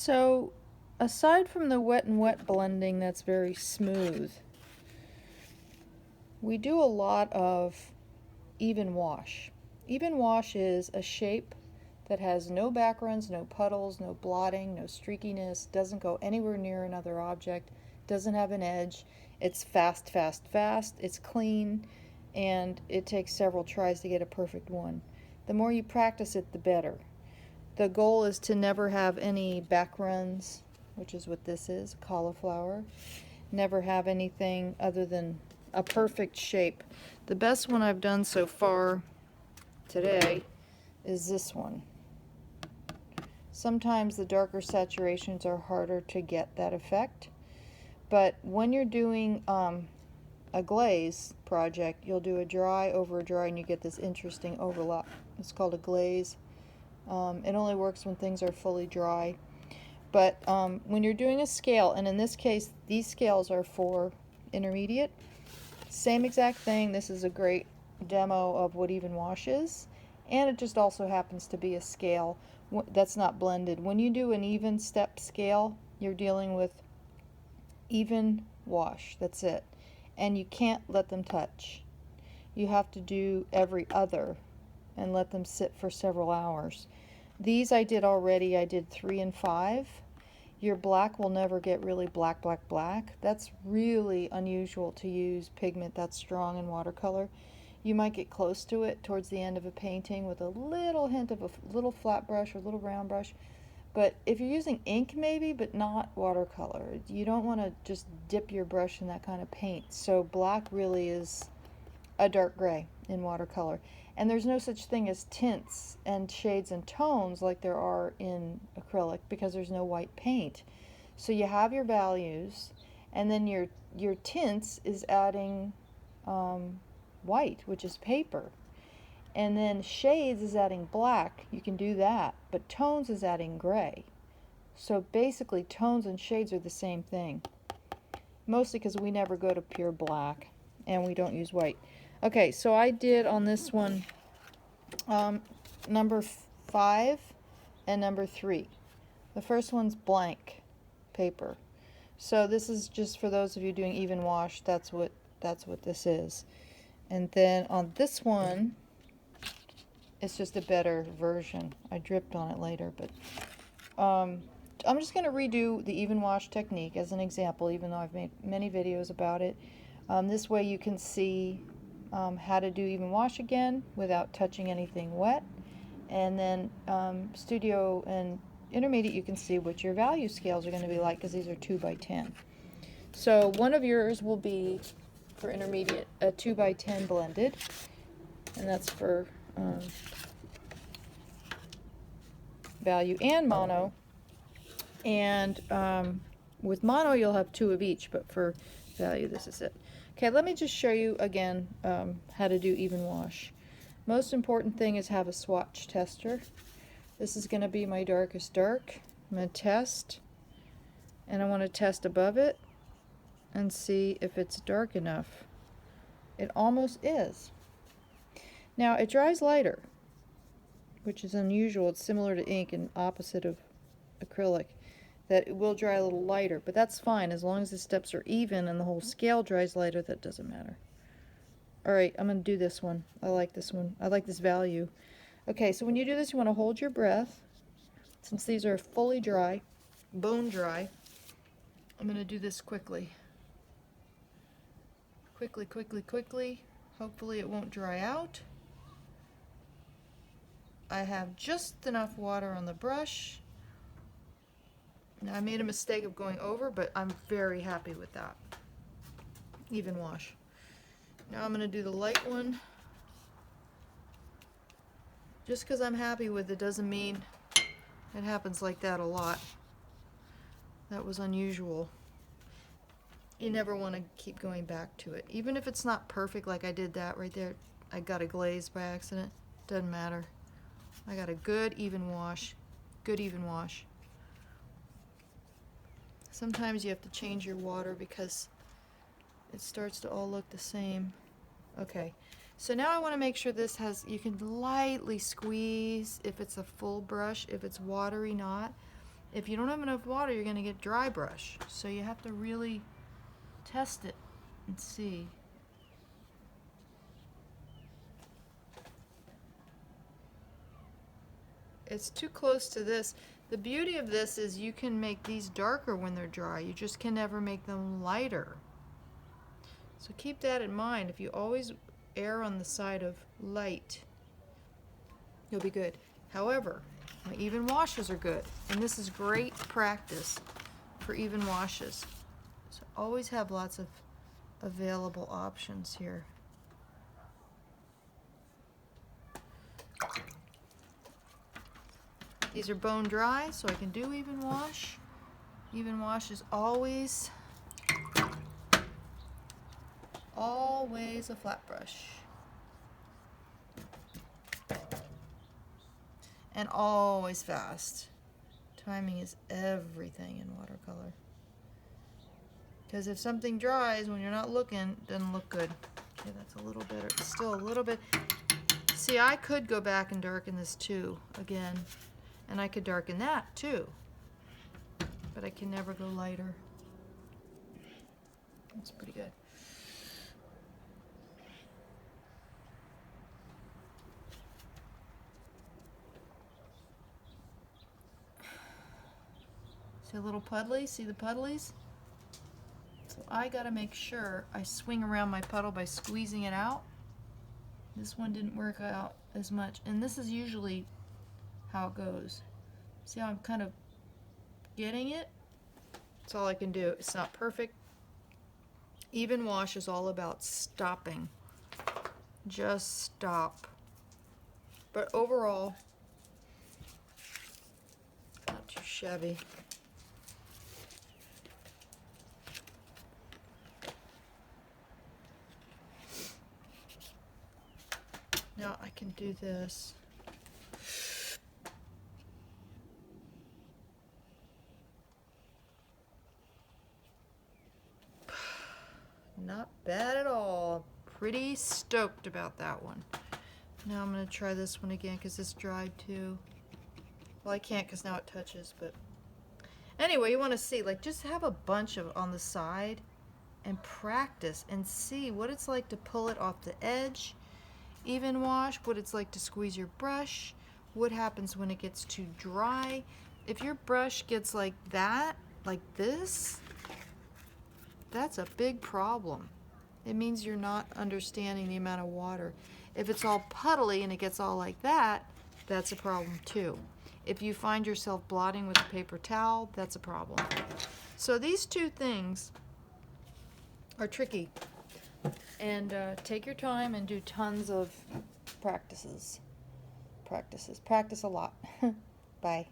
So, aside from the wet and wet blending that's very smooth, we do a lot of even wash. Even wash is a shape that has no backgrounds, no puddles, no blotting, no streakiness, doesn't go anywhere near another object, doesn't have an edge. It's fast, fast, fast, it's clean, and it takes several tries to get a perfect one. The more you practice it, the better. The goal is to never have any backruns, which is what this is, cauliflower. Never have anything other than a perfect shape. The best one I've done so far today is this one. Sometimes the darker saturations are harder to get that effect, but when you're doing a glaze project, you'll do a dry over a dry and you get this interesting overlap. It's called a glaze. It only works when things are fully dry. But when you're doing a scale, and in this case, these scales are for intermediate, same exact thing. This is a great demo of what even wash is. And it just also happens to be a scale that's not blended. When you do an even step scale, you're dealing with even wash. That's it. And you can't let them touch. You have to do every other and let them sit for several hours. These I did already. I did 3 and 5. Your black will never get really black, black, black. That's really unusual to use pigment that's strong in watercolor. You might get close to it towards the end of a painting with a little hint of a little flat brush or a little round brush. But if you're using ink maybe, but not watercolor, you don't want to just dip your brush in that kind of paint. So black really is a dark gray in watercolor. And there's no such thing as tints and shades and tones like there are in acrylic because there's no white paint. So you have your values, and then your tints is adding white, which is paper. And then shades is adding black. You can do that. But tones is adding gray. So basically tones and shades are the same thing. Mostly because we never go to pure black and we don't use white. Okay, so I did on this one number 5 and number 3. The first one's blank paper. So this is just for those of you doing even wash, that's what this is. And then on this one, it's just a better version. I dripped on it later, but I'm just going to redo the even wash technique as an example, even though I've made many videos about it. This way you can see how to do even wash again without touching anything wet. And then studio and intermediate, you can see what your value scales are going to be like because these are 2 by 10. So one of yours will be for intermediate a 2 by 10 blended, and that's for value and mono. And with mono you'll have 2 of each, but for value this is it. Okay, let me just show you again how to do even wash. Most important thing is have a swatch tester. This is going to be my darkest dark. I'm going to test, and I want to test above it and see if it's dark enough. It almost is. Now it dries lighter, which is unusual. It's similar to ink and opposite of acrylic, that it will dry a little lighter, but that's fine as long as the steps are even and the whole scale dries lighter. That doesn't matter. Alright, I'm going to do this one. I like this one. I like this value. Okay, so when you do this, you want to hold your breath. Since these are fully dry, bone dry, I'm going to do this quickly. Quickly, quickly, quickly. Hopefully it won't dry out. I have just enough water on the brush. Now I made a mistake of going over, but I'm very happy with that. Even wash. Now I'm going to do the light one. Just because I'm happy with it doesn't mean it happens like that a lot. That was unusual. You never want to keep going back to it. Even if it's not perfect like I did that right there. I got a glaze by accident. Doesn't matter. I got a good even wash. Good even wash. Sometimes you have to change your water because it starts to all look the same. Okay, so now I want to make sure this has, you can lightly squeeze if it's a full brush, if it's watery not. if you don't have enough water, you're going to get dry brush. So you have to really test it and see. It's too close to this. The beauty of this is you can make these darker when they're dry. You just can never make them lighter. So keep that in mind. If you always err on the side of light, you'll be good. However, my even washes are good, and this is great practice for even washes. So always have lots of available options here. These are bone dry, so I can do even wash. Even wash is always a flat brush. And always fast. Timing is everything in watercolor. Because if something dries when you're not looking, it doesn't look good. Okay, that's a little better. It's still a little bit. See, I could go back and darken this too, again. And I could darken that too. But I can never go lighter. That's pretty good. See a little puddly? See the puddlies? So I gotta make sure I swing around my puddle by squeezing it out. This one didn't work out as much. And this is usually how it goes. See how I'm kind of getting it? That's all I can do. It's not perfect. Even wash is all about stopping. Just stop. But overall, not too shabby. Now I can do this. Not bad at all. Pretty stoked about that one. Now I'm going to try this one again because it's dried too. Well, I can't because now it touches, but anyway, you want to see, like, just have a bunch of on the side and practice and see what it's like to pull it off the edge. Even wash, what it's like to squeeze your brush, what happens when it gets too dry. If your brush gets like that, like this, that's a big problem. It means you're not understanding the amount of water. If it's all puddly and it gets all like that, that's a problem too. If you find yourself blotting with a paper towel, that's a problem. So these two things are tricky. And take your time and do tons of practices. Practice a lot. Bye.